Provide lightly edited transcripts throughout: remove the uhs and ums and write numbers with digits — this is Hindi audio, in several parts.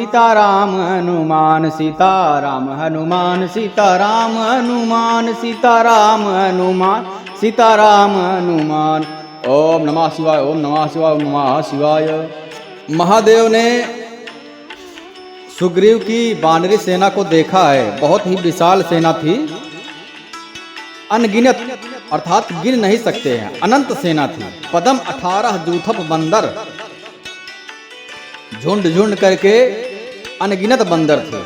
सीताराम हनुमान सीताराम हनुमान सीताराम हनुमान सीताराम हनुमान सीताराम हनुमान। ओम नमः शिवाय ओम नमः शिवाय ओम नमः शिवाय। महादेव ने सुग्रीव की वानरी सेना को देखा है। बहुत ही विशाल सेना थी, अनगिनत अर्थात गिन नहीं सकते हैं, अनंत सेना थी। पदम 18 जूथप बंदर, झुंड झुंड करके अनगिनत बंदर थे।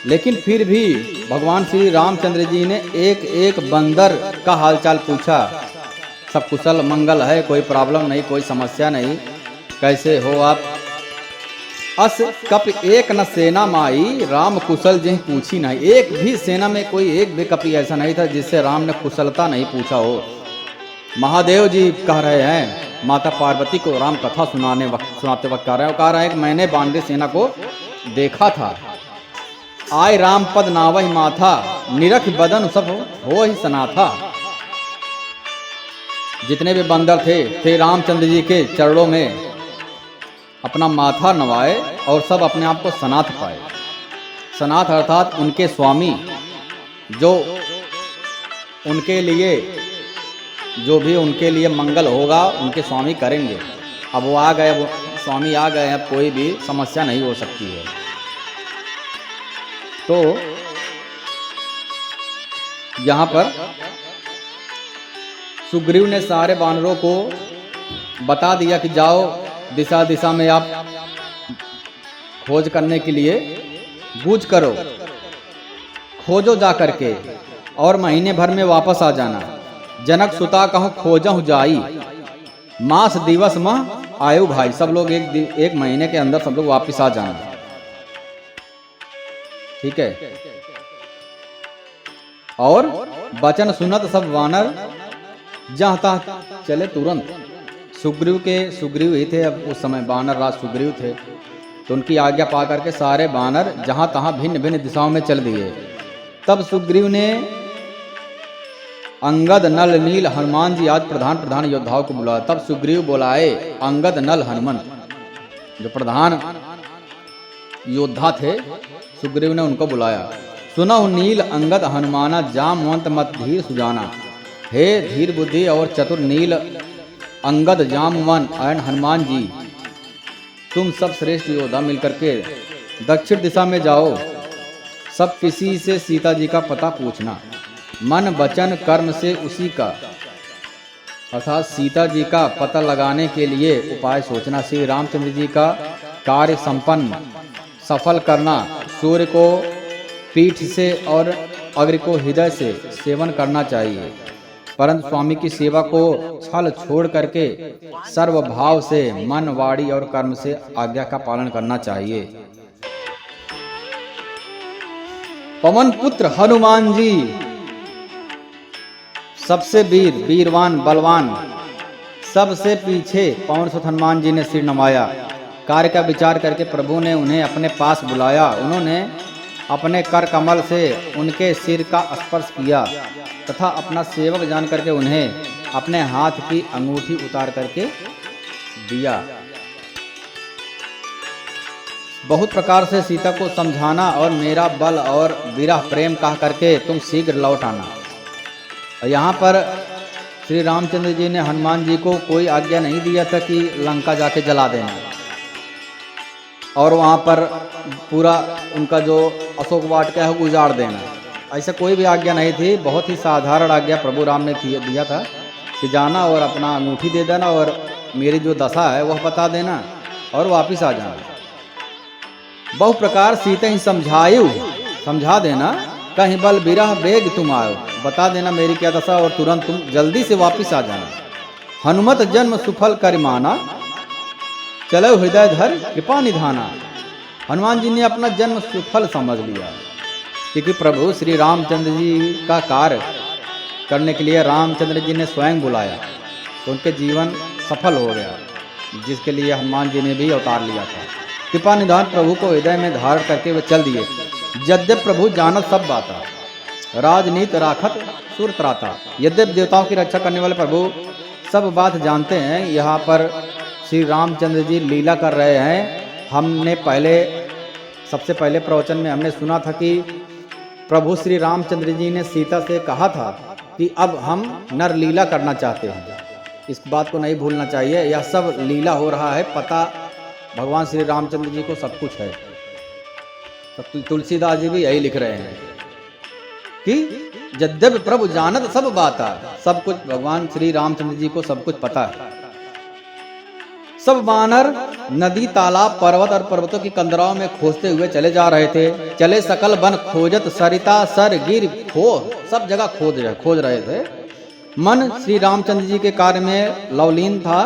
लेकिन फिर भी भगवान श्री रामचंद्र जी ने एक एक बंदर का हालचाल पूछा। सब कुशल मंगल है, कोई प्रॉब्लम नहीं, कोई समस्या नहीं, कैसे हो आप। अस कप एक न सेना माई राम कुशल जी पूछी नहीं। एक भी सेना में कोई एक भी कपि ऐसा नहीं था जिससे राम ने कुशलता नहीं पूछा हो। महादेव जी कह रहे हैं, माता पार्वती को राम कथा सुनाते वक्त कह रहे हैं कि मैंने वानरी सेना को देखा था। आय राम पद नावहि माथा, निरख बदन सब हो ही सना था। जितने भी बंदर थे रामचंद्र जी के चरणों में अपना माथा नवाए और सब अपने आप को सनाथ पाए। सनाथ अर्थात उनके स्वामी, जो उनके लिए जो भी उनके लिए मंगल होगा उनके स्वामी करेंगे। अब वो आ गए, वो स्वामी आ गए, अब कोई भी समस्या नहीं हो सकती है। तो यहाँ पर सुग्रीव ने सारे वानरों को बता दिया कि जाओ दिशा दिशा में आप खोज करने के लिए कूच करो, खोजो जा करके और महीने भर में वापस आ जाना। जनक सुता कहूँ खोजहु जाई, मास दिवस मह आयु भाई। सब लोग एक महीने के अंदर सब लोग वापस आ जाना, ठीक है। और वचन सुनत सब वानर जहाँ तहाँ चले तुरंत। सुग्रीव ही थे, अब उस समय वानर राज सुग्रीव थे, तो उनकी आज्ञा पा करके सारे वानर जहाँ तहाँ भिन्न भिन्न दिशाओं में चल दिए। तब सुग्रीव ने अंगद नल नील हनुमान जी आज प्रधान योद्धाओं को बुलाया। तब सुग्रीव बुलाए अंगद नल हनुमान, जो प्रधान योद्धा थे, सुग्रीव ने उनको बुलाया। सुनहु नील अंगद हनुमाना, जामवंत मत धीर सुजाना। हे धीर बुद्धि और चतुर नील अंगद जामवन एंड हनुमान जी, तुम सब श्रेष्ठ योद्धा मिलकर के दक्षिण दिशा में जाओ। सब किसी से सीता जी का पता पूछना, मन वचन कर्म से उसी का, अर्थात सीता जी का पता लगाने के लिए उपाय सोचना। श्री रामचंद्र जी का कार्य संपन्न सफल करना। सूर्य को पीठ से और अग्नि को हृदय से सेवन करना चाहिए, परंतु स्वामी की सेवा को छल छोड़ करके सर्वभाव से मन वाणी और कर्म से आज्ञा का पालन करना चाहिए। पवन पुत्र हनुमान जी सबसे वीरवान बलवान, सबसे पीछे पवन सुत हनुमान जी ने सिर नवाया। कार्य का विचार करके प्रभु ने उन्हें अपने पास बुलाया। उन्होंने अपने कर कमल से उनके सिर का स्पर्श किया तथा अपना सेवक जान करके उन्हें अपने हाथ की अंगूठी उतार करके दिया। बहुत प्रकार से सीता को समझाना और मेरा बल और विरह प्रेम कह करके तुम शीघ्र लौट आना। यहाँ पर श्री रामचंद्र जी ने हनुमान जी को कोई आज्ञा नहीं दिया था कि लंका जाके जला देना और वहाँ पर पूरा उनका जो अशोक वाटिका है उजाड़ देना, ऐसा कोई भी आज्ञा नहीं थी। बहुत ही साधारण आज्ञा प्रभु राम ने दिया था कि जाना और अपना अंगूठी दे देना और मेरी जो दशा है वह बता देना और वापस आ जाना। बहु प्रकार सीता ही समझा देना, कहीं बल विरह बेग तुम आओ, बता देना मेरी क्या दशा और तुरंत तुम जल्दी से वापस आ जाना। हनुमत जन्म सुफल कर माना, चलो हृदय धर कृपा निधाना। हनुमान जी ने अपना जन्म सुफल समझ लिया, क्योंकि प्रभु श्री रामचंद्र जी का कार्य करने के लिए रामचंद्र जी ने स्वयं बुलाया, तो उनके जीवन सफल हो गया, जिसके लिए हनुमान जी ने भी अवतार लिया था। कृपा निधान प्रभु को हृदय में धारण करके वे चल दिए। यद्यप प्रभु जानत सब बाता, राजनीत राखत सुर त्राता। यद्यप देवताओं की रक्षा करने वाले प्रभु सब बात जानते हैं। यहाँ पर श्री रामचंद्र जी लीला कर रहे हैं, हमने सबसे पहले प्रवचन में हमने सुना था कि प्रभु श्री रामचंद्र जी ने सीता से कहा था कि अब हम नरलीला करना चाहते हैं। इस बात को नहीं भूलना चाहिए, यह सब लीला हो रहा है, पता भगवान श्री रामचंद्र जी को सब कुछ है। तो तुलसीदास जी भी यही लिख रहे हैं कि यद्यपि प्रभु जानत सब बाता, सब कुछ भगवान श्री रामचंद्र जी को सब कुछ पता है। सब वानर नदी, तालाब, पर्वत और पर्वतों की कंदराओं में खोजते हुए चले जा रहे थे। चले सकल वन खोजत, सरिता सर गिर खो, सब जगह खोज रहे थे। मन श्री रामचंद्र जी के कार्य में लवलीन था,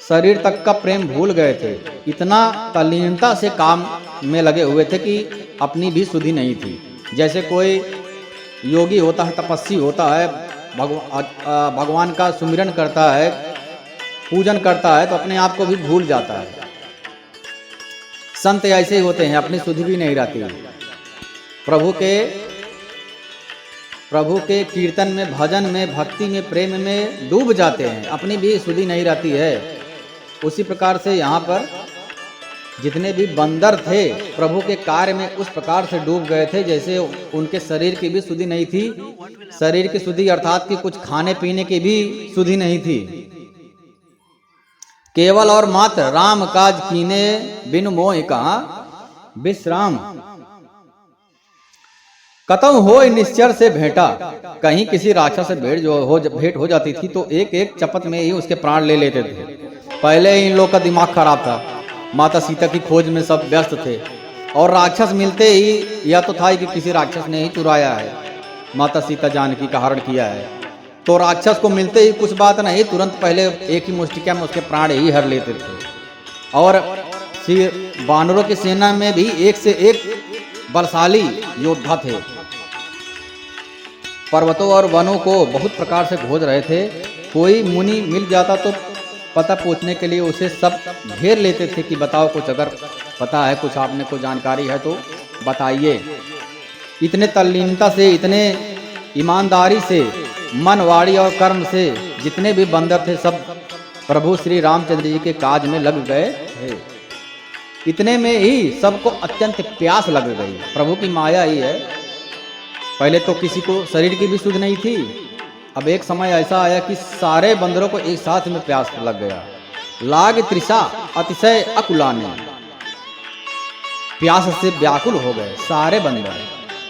शरीर तक का प्रेम भूल गए थे। इतना तल्लीनता से काम में लगे हुए थे कि अपनी भी सुधि नहीं थी। जैसे कोई योगी होता है, तपस्वी होता है, भगवान का सुमिरन करता है, पूजन करता है, तो अपने आप को भी भूल जाता है। संत ऐसे ही होते हैं, अपनी सुधि भी नहीं रहती। प्रभु के कीर्तन में, भजन में, भक्ति में, प्रेम में डूब जाते हैं, अपनी भी सुधि नहीं रहती है। उसी प्रकार से यहाँ पर जितने भी बंदर थे प्रभु के कार्य में उस प्रकार से डूब गए थे जैसे उनके शरीर की भी सुधि नहीं थी। शरीर की सुधि अर्थात कि कुछ खाने पीने की भी सुधि नहीं थी। केवल और मात्र राम काज कीने, बिनु मोह कहा विश्राम। कतम हो निश्चर से भेंटा, कहीं किसी राक्षस से भेंट हो जाती थी तो एक एक चपत में ही उसके प्राण ले लेते थे। पहले ही इन लोग का दिमाग खराब था, माता सीता की खोज में सब व्यस्त थे, और राक्षस मिलते ही यह तो था कि किसी राक्षस ने ही चुराया है, माता सीता जानकी का हरण किया है। तो राक्षस को मिलते ही कुछ बात नहीं, तुरंत पहले एक ही मुष्टिका में उसके प्राण ही हर लेते थे। और वानरों की सेना में भी एक से एक बलशाली योद्धा थे। पर्वतों और वनों को बहुत प्रकार से खोज रहे थे। कोई मुनि मिल जाता तो पता पूछने के लिए उसे सब घेर लेते थे कि बताओ, कुछ अगर पता है, कुछ आपने को जानकारी है तो बताइए। इतने तल्लीनता से, इतने ईमानदारी से, मन, वाणी और कर्म से जितने भी बंदर थे सब प्रभु श्री रामचंद्र जी के काज में लग गए थे। इतने में ही सबको अत्यंत प्यास लग गई। प्रभु की माया ही है। पहले तो किसी को शरीर की भी सुध नहीं थी, अब एक समय ऐसा आया कि सारे बंदरों को एक साथ में प्यास लग गया। लाग तृषा अतिशय अकुलाने, प्यास से व्याकुल हो गए सारे बंदर,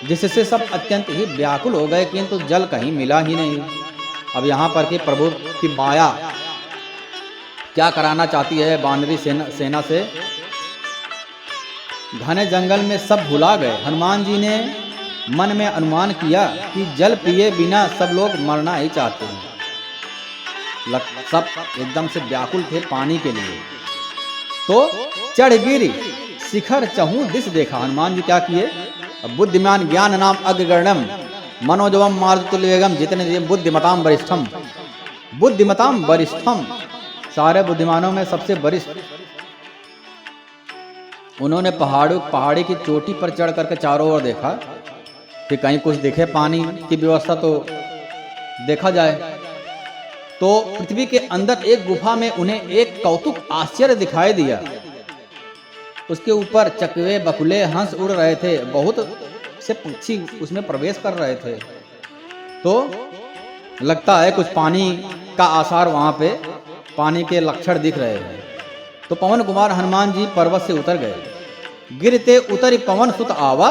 जिससे सब अत्यंत ही व्याकुल हो गए, किंतु जल कहीं मिला ही नहीं। अब यहाँ पर कि प्रभु की माया क्या कराना चाहती है वानरी सेना से। घने जंगल में सब भुला गए। हनुमान जी ने मन में अनुमान किया कि जल पिए बिना सब लोग मरना ही चाहते हैं। सब एकदम से व्याकुल थे पानी के लिए। तो चढ़ गिरी शिखर चहु दिस देखा। हनुमान जी क्या किए, बुद्धिमान ज्ञान नाम अग्रगण्यम मनोजवम मारुतुल्यवेगम जितने बुद्धिमताम वरिष्ठम। बुद्धिमताम वरिष्ठम, सारे बुद्धिमानों में सबसे वरिष्ठ। उन्होंने पहाड़ी की चोटी पर चढ़ करके चारों ओर देखा कि कहीं कुछ दिखे, पानी की व्यवस्था तो देखा जाए। तो पृथ्वी के अंदर एक गुफा में उन्हें एक कौतुक आश्चर्य दिखाई दिया। उसके ऊपर चकवे, बकुले, हंस उड़ रहे थे, बहुत से पक्षी उसमें प्रवेश कर रहे थे। तो लगता है कुछ पानी का आसार, वहां पे पानी के लक्षण दिख रहे हैं। तो पवन कुमार हनुमान जी पर्वत से उतर गए। गिरते उतरी पवन सुत आवा,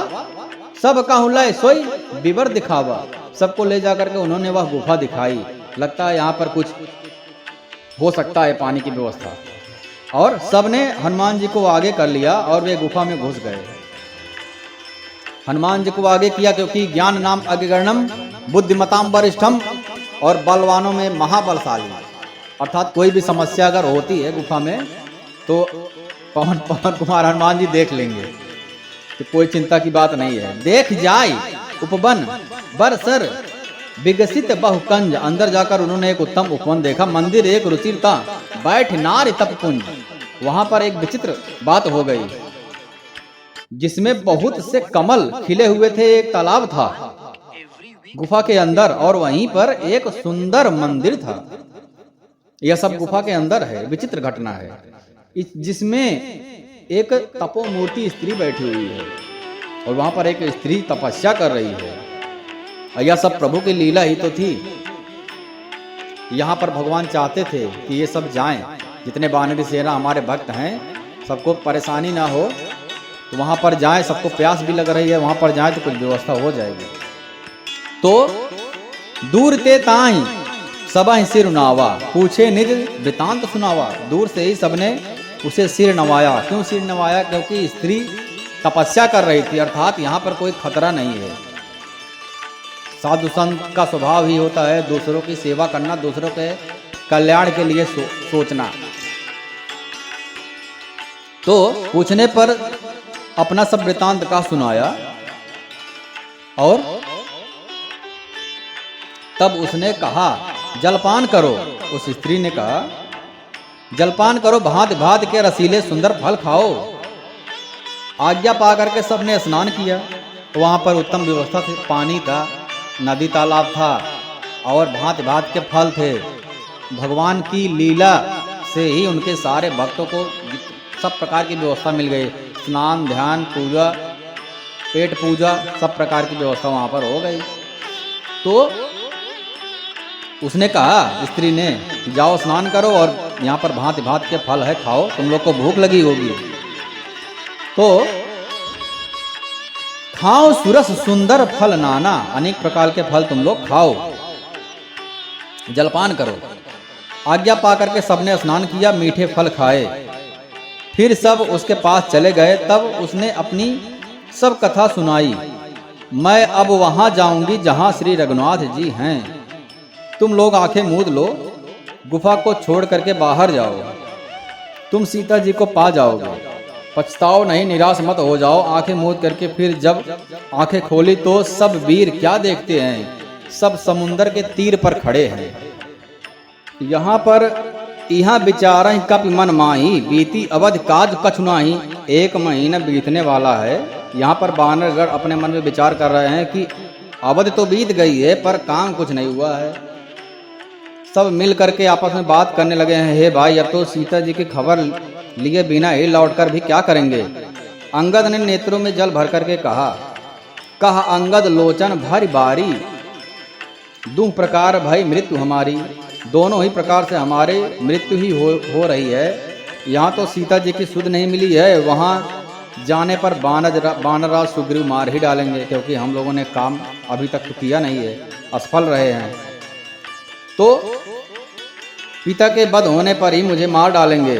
सब कहूँ लय सोई विवर दिखावा। सबको ले जाकर के उन्होंने वह गुफा दिखाई। लगता है यहाँ पर कुछ हो सकता है, पानी की व्यवस्था। और सबने हनुमान जी को आगे कर लिया और वे गुफा में घुस गए। हनुमान जी को आगे किया क्योंकि ज्ञान नाम अग्रगण्यम बुद्धिमताम वरिष्ठम, और बलवानों में महाबलशाली। अर्थात कोई भी समस्या अगर होती है गुफा में तो पवन कुमार हनुमान जी देख लेंगे, तो कोई चिंता की बात नहीं है। देख जाए उपवन बरसर विकसित बहुकंज। अंदर जाकर उन्होंने एक उत्तम उपवन देखा। मंदिर एक रुचिरता बैठ नार तपकुंज। वहां पर एक विचित्र बात हो गई, जिसमें बहुत से कमल खिले हुए थे। एक तालाब था गुफा के अंदर, और वहीं पर एक सुंदर मंदिर था। यह सब गुफा के अंदर है। विचित्र घटना है। जिसमें एक तपोमूर्ति स्त्री बैठी हुई है और वहां पर एक स्त्री तपस्या कर रही है। और यह सब प्रभु की लीला ही तो थी। यहाँ पर भगवान चाहते थे कि ये सब जाएं, जितने वानरी सेना हमारे भक्त हैं सबको परेशानी ना हो, तो वहाँ पर जाएं। सबको प्यास भी लग रही है, वहाँ पर जाएं तो कुछ व्यवस्था हो जाएगी। तो दूर ते ताई सबा सिर नवावा, पूछे निज वृतांत सुनावा। दूर से ही सबने उसे सिर नवाया। क्यों सिर नवाया? क्योंकि स्त्री तपस्या कर रही थी, अर्थात यहाँ पर कोई खतरा नहीं है। साधु संत का स्वभाव ही होता है दूसरों की सेवा करना, दूसरों के कल्याण के लिए सोचना। तो पूछने पर अपना सब वृतांत का सुनाया और तब उसने कहा जलपान करो। उस स्त्री ने कहा जलपान करो, भांत भांत के रसीले सुंदर फल खाओ। आज्ञा पा करके सबने स्नान किया। वहां पर उत्तम व्यवस्था थी, पानी था, नदी तालाब था और भांत भांत के फल थे। भगवान की लीला से ही उनके सारे भक्तों को सब प्रकार की व्यवस्था मिल गई। स्नान, ध्यान, पूजा, पेट पूजा, सब प्रकार की व्यवस्था वहाँ पर हो गई। तो उसने कहा स्त्री ने जाओ स्नान करो और यहाँ पर भांति भांति के फल है, खाओ, तुम लोग को भूख लगी होगी। तो खाओ सुरस सुंदर फल नाना, अनेक प्रकार के फल तुम लोग खाओ, जलपान करो। आज्ञा पा करके सबने स्नान किया, मीठे फल खाए। फिर सब उसके पास चले गए। तब उसने अपनी सब कथा सुनाई। मैं अब वहां जाऊंगी जहां श्री रघुनाथ जी हैं। तुम लोग आंखें मूंद लो, गुफा को छोड़ करके बाहर जाओ, तुम सीता जी को पा जाओगे। पछताओ नहीं, निराश मत हो जाओ। आंखें मूंद करके फिर जब आंखें खोली तो सब वीर क्या देखते हैं, सब समुंदर के तीर पर खड़े हैं। यहाँ पर यहाँ विचार कपि मन माही, बीती अवध काज कछु नाही। 1 महीना बीतने वाला है। यहाँ पर बानरगढ़ अपने मन में विचार कर रहे हैं कि अवध तो बीत गई है पर काम कुछ नहीं हुआ है। सब मिल करके आपस में बात करने लगे हैं, हे भाई अब तो सीता जी की खबर लिए बिना ही लौटकर भी क्या करेंगे। अंगद ने नेत्रों में जल भर करके कहा अंगद लोचन भरी बारी, दो प्रकार भाई मृत्यु हमारी। दोनों ही प्रकार से हमारे मृत्यु ही हो रही है। यहाँ तो सीता जी की सुध नहीं मिली है, वहाँ जाने पर बानरराज सुग्रीव मार ही डालेंगे, क्योंकि हम लोगों ने काम अभी तक तो किया नहीं है, असफल रहे हैं। तो पिता के वध होने पर ही मुझे मार डालेंगे।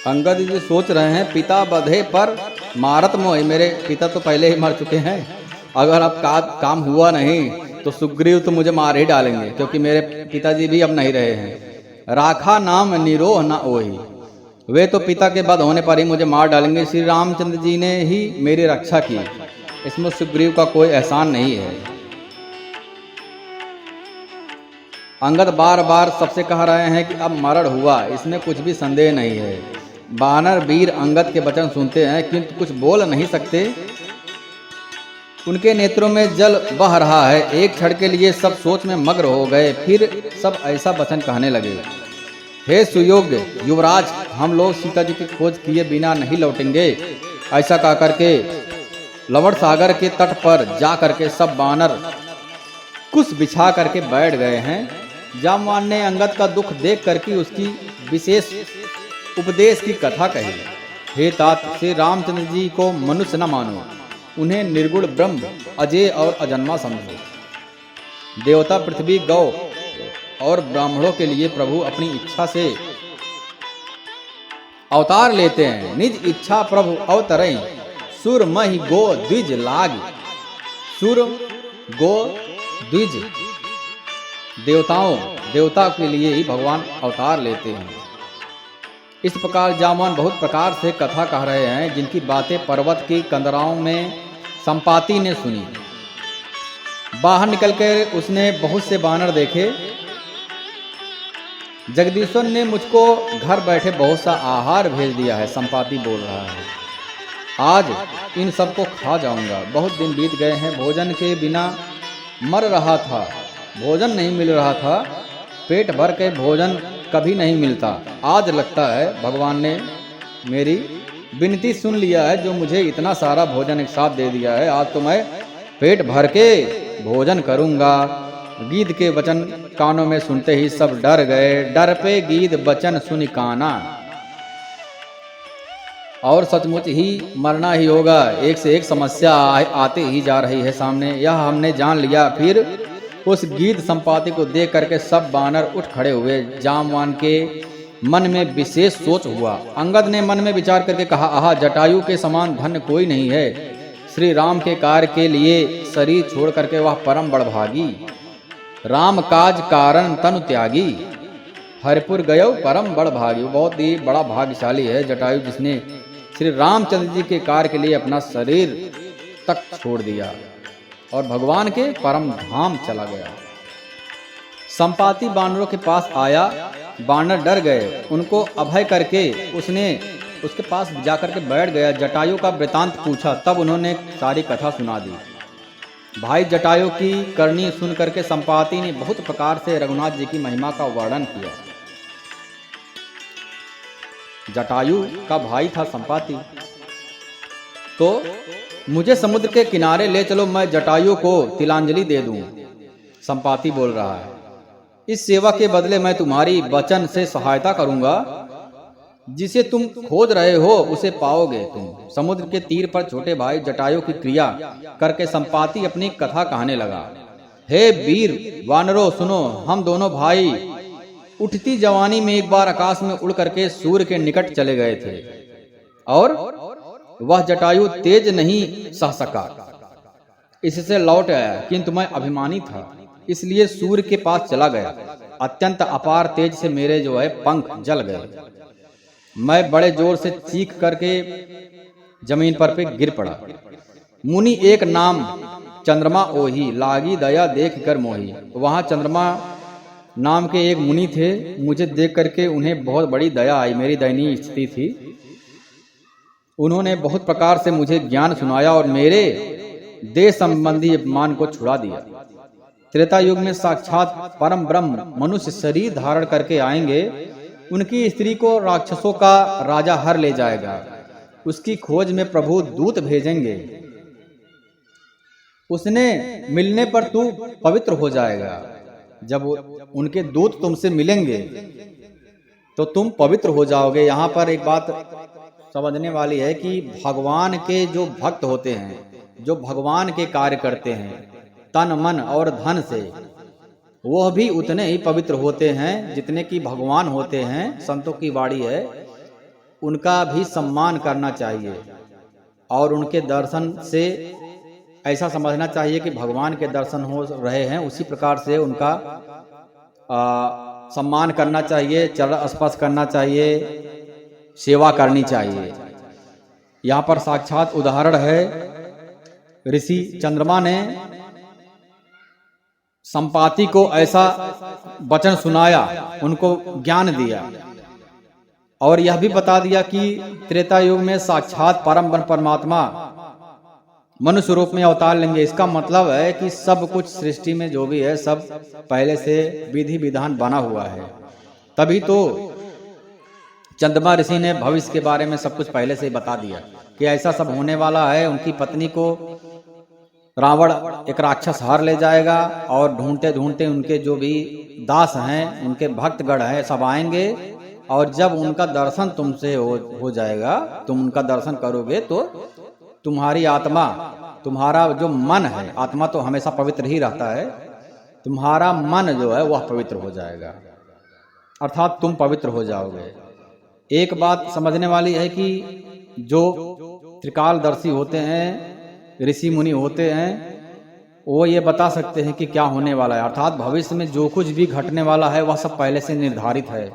अंगद जी सोच रहे हैं पिता बधे पर मारत मोह, मेरे पिता तो पहले ही मर चुके हैं, अगर अब काम हुआ नहीं तो सुग्रीव तो मुझे मार ही डालेंगे, क्योंकि मेरे पिताजी भी अब नहीं रहे हैं। राखा नाम निरोह न ओही, वे तो पिता के वध होने पर ही मुझे मार डालेंगे। श्री रामचंद्र जी ने ही मेरी रक्षा की, इसमें सुग्रीव का कोई एहसान नहीं है। अंगद बार बार सबसे कह रहे हैं कि अब मरण हुआ, इसमें कुछ भी संदेह नहीं है। बानर वीर अंगद के वचन सुनते हैं किंतु कुछ बोल नहीं सकते। उनके नेत्रों में जल बह रहा है। एक क्षण के लिए सब सोच में मग्न हो गए, फिर सब ऐसा वचन कहने लगे, हे सुयोग्य युवराज, हम लोग सीता जी की खोज किए बिना नहीं लौटेंगे। ऐसा कह करके लवण सागर के तट पर जा करके सब बानर कुछ बिछा करके बैठ गए हैं। जामवान ने अंगद का दुख देख करके उसकी विशेष उपदेश की कथा कही। हे तात, श्री रामचंद्र जी को मनुष्य न मानो, उन्हें निर्गुण ब्रह्म अजय और अजन्मा समझो। देवता पृथ्वी गौ और ब्राह्मणों के लिए प्रभु अपनी इच्छा से अवतार लेते हैं। निज इच्छा प्रभु अवतरई, सुर महि गो द्विज लाग। सुर गो द्विज देवता के लिए ही भगवान अवतार लेते हैं। इस प्रकार जामवान बहुत प्रकार से कथा कह रहे हैं, जिनकी बातें पर्वत की कंदराओं में संपाति ने सुनी। बाहर निकलकर उसने बहुत से बानर देखे। जगदीश्वर ने मुझको घर बैठे बहुत सा आहार भेज दिया है, संपाति बोल रहा है। आज इन सबको खा जाऊंगा। बहुत दिन बीत गए हैं, भोजन के बिना मर रहा था, भोजन नहीं मिल रहा था। पेट भर के भोजन कभी नहीं मिलता। आज लगता है भगवान ने मेरी विनती सुन लिया है, जो मुझे इतना सारा भोजन एक साथ दे दिया है। आज तो मैं पेट भर के भोजन करूंगा। गीध के वचन कानों में सुनते ही सब डर गए। डर पे गीध वचन सुन काना। और सचमुच ही मरना ही होगा। एक से एक समस्या आते ही जा रही है सामने, यह हमने जान लिया। फिर उस गीध संपाति को देख करके सब बानर उठ खड़े हुए। जामवान के मन में विशेष सोच हुआ। अंगद ने मन में विचार करके कहा, आहा, जटायु के समान धन्य कोई नहीं है। श्री राम के कार्य के लिए शरीर छोड़ करके वह परम बड़भागी। राम काज कारण तनु त्यागी। हरिपुर गयो परम बड़भागी। बहुत ही बड़ा भाग्यशाली है जटायु, जिसने श्री रामचंद्र जी के कार्य के लिए अपना शरीर तक छोड़ दिया और भगवान के परम धाम चला गया। संपाति बानरों के पास आया। बानर डर गए। उनको अभय करके उसके पास जाकर के बैठ गया। जटायु का वृतांत पूछा, तब उन्होंने सारी कथा सुना दी। भाई जटायु की करनी सुन करके संपाति ने बहुत प्रकार से रघुनाथ जी की महिमा का वर्णन किया। जटायु का भाई था संपाति। तो मुझे समुद्र के किनारे ले चलो, मैं जटायु को तिलांजलि दे दूं। संपाति बोल रहा है, इस सेवा के बदले मैं तुम्हारी वचन से सहायता करूंगा। जिसे तुम खोज रहे हो उसे पाओगे तुम। समुद्र के तीर पर छोटे भाई जटायु की क्रिया करके संपाति अपनी कथा कहने लगा। हे वीर वानरों, सुनो, हम दोनों भाई उठती जवानी में एक बार आकाश में उड़ करके सूर्य के निकट चले गए थे और वह जटायु तेज नहीं सह सका, इससे लौट आया। किंतु मैं अभिमानी था, इसलिए सूर्य के पास चला गया। अत्यंत अपार तेज से मेरे जो है पंख जल गए। मैं बड़े जोर से चीख करके जमीन पर पे गिर पड़ा। मुनि एक नाम चंद्रमा ओही, लागी दया देख कर मोही। वहां चंद्रमा नाम के एक मुनि थे। मुझे देख करके उन्हें बहुत बड़ी दया आई। मेरी दयनीय स्थिति थी। उन्होंने बहुत प्रकार से मुझे ज्ञान सुनाया और मेरे देह संबंधी अपमान को छुड़ा दिया। त्रेता युग में साक्षात परम ब्रह्म मनुष्य शरीर धारण करके आएंगे। उनकी स्त्री को राक्षसों का राजा हर ले जाएगा। उसकी खोज में प्रभु दूत भेजेंगे। उसने मिलने पर तू पवित्र हो जाएगा। जब उनके दूत तुमसे मिलेंगे तो तुम पवित्र हो जाओगे। यहाँ पर एक बात समझने वाली है कि भगवान के जो भक्त होते हैं, जो भगवान के कार्य करते हैं तन मन और धन से, वह भी उतने ही पवित्र होते हैं जितने कि भगवान होते हैं। संतों की वाणी है, उनका भी सम्मान करना चाहिए और उनके दर्शन से ऐसा समझना चाहिए कि भगवान के दर्शन हो रहे हैं, उसी प्रकार से उनका सम्मान करना चाहिए, चरण स्पर्श करना चाहिए, सेवा करनी चाहिए। यहाँ पर साक्षात उदाहरण है, ऋषि चंद्रमा ने संपाति को ऐसा वचन सुनाया, उनको ज्ञान दिया और यह भी बता दिया कि त्रेता युग में साक्षात परम परमात्मा मनुष्य रूप में अवतार लेंगे। इसका मतलब है कि सब कुछ सृष्टि में जो भी है सब पहले से विधि विधान बना हुआ है। तभी तो चंद्रमा ऋषि ने भविष्य के बारे में सब कुछ पहले से ही बता दिया कि ऐसा सब होने वाला है। उनकी पत्नी को रावण एक राक्षस हार ले जाएगा और ढूंढते ढूंढते उनके जो भी दास हैं, उनके भक्तगण हैं, सब आएंगे और जब उनका दर्शन तुमसे हो जाएगा, तुम उनका दर्शन करोगे तो तुम्हारी आत्मा, तुम्हारा जो मन है, आत्मा तो हमेशा पवित्र ही रहता है, तुम्हारा मन जो है वह पवित्र हो जाएगा, अर्थात तुम पवित्र हो जाओगे। एक बात समझने वाली है कि जो त्रिकालदर्शी होते हैं, ऋषि मुनि होते हैं, वो ये बता सकते हैं कि क्या होने वाला है, अर्थात भविष्य में जो कुछ भी घटने वाला है वह सब पहले से निर्धारित है,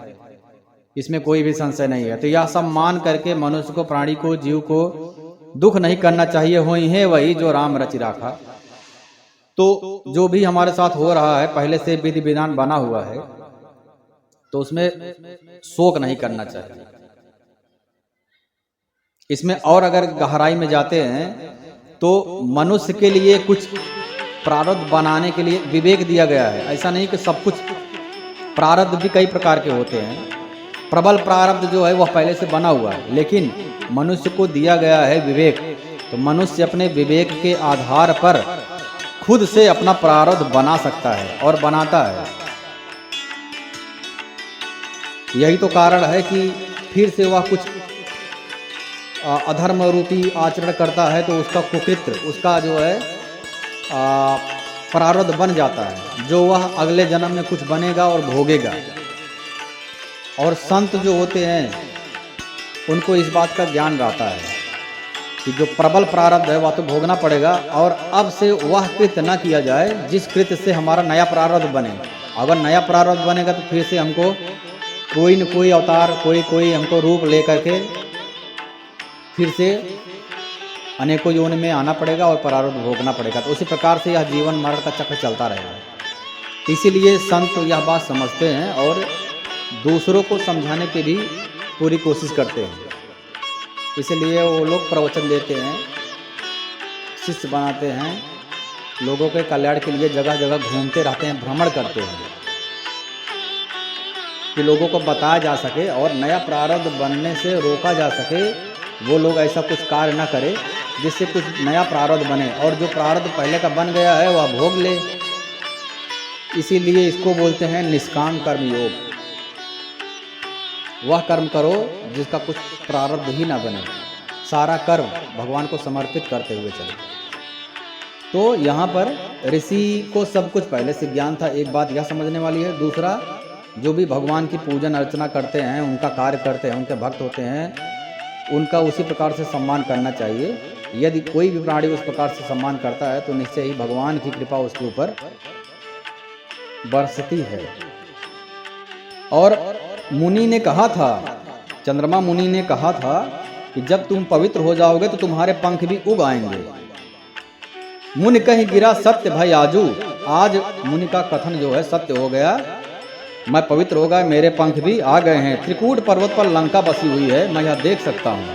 इसमें कोई भी संशय नहीं है। तो यह सब मान करके मनुष्य को, प्राणी को, जीव को दुख नहीं करना चाहिए। होई है वही जो राम रचि राखा। तो जो भी हमारे साथ हो रहा है पहले से विधि विधान बना हुआ है, तो उसमें शोक नहीं करना चाहिए। इसमें और अगर गहराई में जाते हैं तो मनुष्य के लिए कुछ प्रारब्ध बनाने के लिए विवेक दिया गया है। ऐसा नहीं कि सब कुछ प्रारब्ध भी कई प्रकार के होते हैं। प्रबल प्रारब्ध जो है वह पहले से बना हुआ है, लेकिन मनुष्य को दिया गया है विवेक, तो मनुष्य अपने विवेक के आधार पर खुद से अपना प्रारब्ध बना सकता है और बनाता है। यही तो कारण है कि फिर से वह कुछ अधर्म रूपी आचरण करता है तो उसका कुकृत्य, उसका जो है प्रारब्ध बन जाता है, जो वह अगले जन्म में कुछ बनेगा और भोगेगा। और संत जो होते हैं उनको इस बात का ज्ञान रहता है कि जो प्रबल प्रारब्ध है वह तो भोगना पड़ेगा, और अब से वह कृत्य न किया जाए जिस कृत्य से हमारा नया प्रारब्ध बने। अगर नया प्रारब्ध बनेगा तो फिर से हमको कोई न कोई अवतार, कोई हमको रूप ले करके फिर से अनेकों योनि में आना पड़ेगा और प्रारब्ध भोगना पड़ेगा। तो उसी प्रकार से यह जीवन मरण का चक्र चलता रहेगा। इसीलिए संत यह बात समझते हैं और दूसरों को समझाने की भी पूरी कोशिश करते हैं। इसलिए वो लोग प्रवचन देते हैं, शिष्य बनाते हैं, लोगों के कल्याण के लिए जगह जगह घूमते रहते हैं, भ्रमण करते हैं कि लोगों को बताया जा सके और नया प्रारब्ध बनने से रोका जा सके। वो लोग ऐसा कुछ कार्य ना करें जिससे कुछ नया प्रारब्ध बने, और जो प्रारब्ध पहले का बन गया है वह भोग ले। इसीलिए इसको बोलते हैं निष्काम कर्म योग। वह कर्म करो जिसका कुछ प्रारब्ध ही ना बने, सारा कर्म भगवान को समर्पित करते हुए चले। तो यहाँ पर ऋषि को सब कुछ पहले से ज्ञान था, एक बात यह समझने वाली है। दूसरा, जो भी भगवान की पूजन अर्चना करते हैं, उनका कार्य करते हैं, उनके भक्त होते हैं, उनका उसी प्रकार से सम्मान करना चाहिए। यदि कोई भी प्राणी उस प्रकार से सम्मान करता है तो निश्चय ही भगवान की कृपा उसके ऊपर बरसती है। और मुनि ने कहा था, चंद्रमा मुनि ने कहा था कि जब तुम पवित्र हो जाओगे तो तुम्हारे पंख भी उग आएंगे। मुनि कहीं गिरा सत्य भाई आजू। आज मुनि का कथन जो है सत्य हो गया, मैं पवित्र हो गया, मेरे पंख भी आ गए हैं। त्रिकूट पर्वत पर लंका बसी हुई है, मैं यह देख सकता हूँ।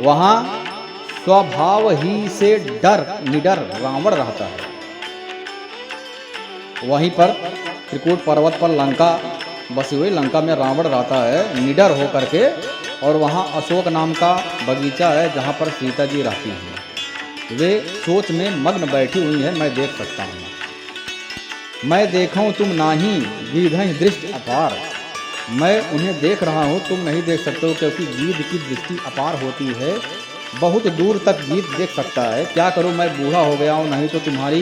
वहाँ स्वभाव ही से निडर रावण रहता है। वहीं पर त्रिकूट पर्वत पर लंका बसी हुई, लंका में रावण रहता है निडर हो करके, और वहाँ अशोक नाम का बगीचा है जहाँ पर सीता जी रहती हैं। वे सोच में मग्न बैठी हुई हैं, मैं देख सकता हूँ। मैं देखूं तुम नाही गीधहि दृष्टि अपार। मैं उन्हें देख रहा हूँ, तुम नहीं देख सकते हो, क्योंकि गीध की दृष्टि अपार होती है, बहुत दूर तक गीध देख सकता है। क्या करूँ, मैं बूढ़ा हो गया हूँ, नहीं तो तुम्हारी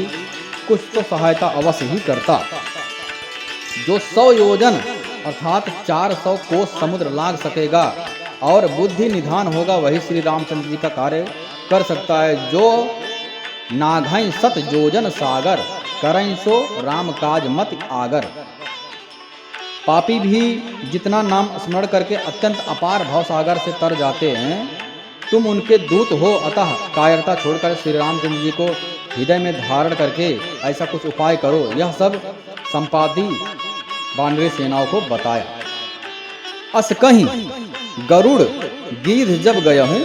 कुछ तो सहायता अवश्य ही करता। जो 100 योजन अर्थात 400 कोस समुद्र लाग सकेगा और बुद्धि निधान होगा, वही श्री रामचंद्र जी का कार्य कर सकता है। जो नाघई सत योजन सागर, करई सो राम काज मत आगर। पापी भी जितना नाम स्मरण करके अत्यंत अपार भाव सागर से तर जाते हैं, तुम उनके दूत हो, अतः कायरता छोड़कर श्री रामचंद्र जी को हृदय में धारण करके ऐसा कुछ उपाय करो। यह सब संपादी वानरी सेनाओं को बताया। अस कहीं गरुड़ गीध जब गयहूँ,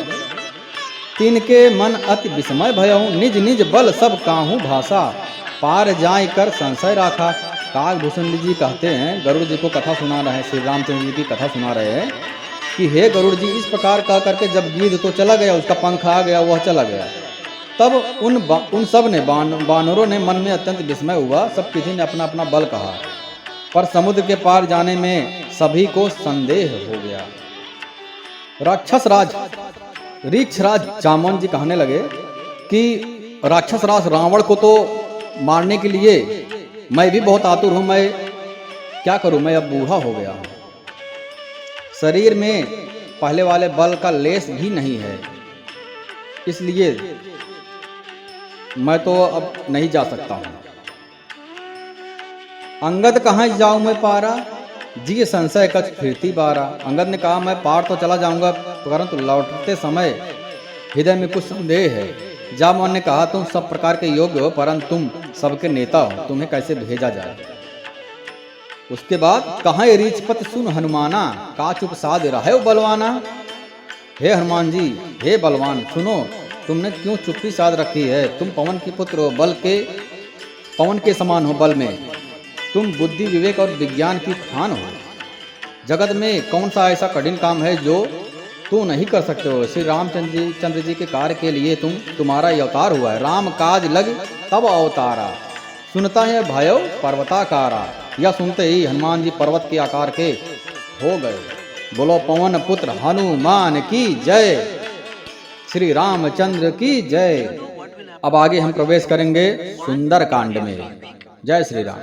तिनके मन अति विस्मय भयहूँ। निज निज बल सब काहू भाषा, पार जाय कर संशय राखा। काकभूषण जी कहते हैं, गरुड़ जी को कथा सुना रहे हैं, श्री रामचंद्र जी की कथा सुना रहे हैं कि हे गरुड़ जी, इस प्रकार कह करके जब गीध तो चला गया, उसका पंख आ गया, वह चला गया, तब उन सब ने बानरों ने मन में अत्यंत विस्मय हुआ। सब किसी ने अपना अपना बल कहा, पर समुद्र के पार जाने में सभी को संदेह हो गया। राक्षस राज ऋक्षराज जामवन जी कहने लगे कि राक्षस राज रावण को तो मारने के लिए मैं भी बहुत आतुर हूं, मैं क्या करूं, मैं अब बूढ़ा हो गया हूं, शरीर में पहले वाले बल का लेस भी नहीं है, इसलिए मैं तो अब नहीं जा सकता हूं। अंगद कहाँ जाऊं मैं पारा, जी संशय कछ फिरती बारा। अंगद ने कहा मैं पार तो चला जाऊंगा, परंतु लौटते समय हृदय में कुछ संदेह है। जामवन ने कहा तुम सब प्रकार के योग्य हो, परंतु तुम सबके नेता हो, तुम्हें कैसे भेजा जाए। उसके बाद कहाँ रीछपत सुन हनुमाना, का चुप साध रहे बलवाना। हे हनुमान जी, हे बलवान, सुनो, तुमने क्यों चुप्पी साध रखी है। तुम पवन के पुत्र हो, पवन के समान हो बल में, तुम बुद्धि विवेक और विज्ञान की खान हो। जगत में कौन सा ऐसा कठिन काम है जो तू नहीं कर सकते हो। श्री रामचंद्र जी के कार्य के लिए तुम्हारा अवतार हुआ है। राम काज लग तब अवतारा, सुनता है भयो पर्वताकारा। यह सुनते ही हनुमान जी पर्वत के आकार के हो गए। बोलो पवन पुत्र हनुमान की जय, श्री रामचंद्र की जय। अब आगे हम प्रवेश करेंगे सुंदर कांड में। जय श्री राम।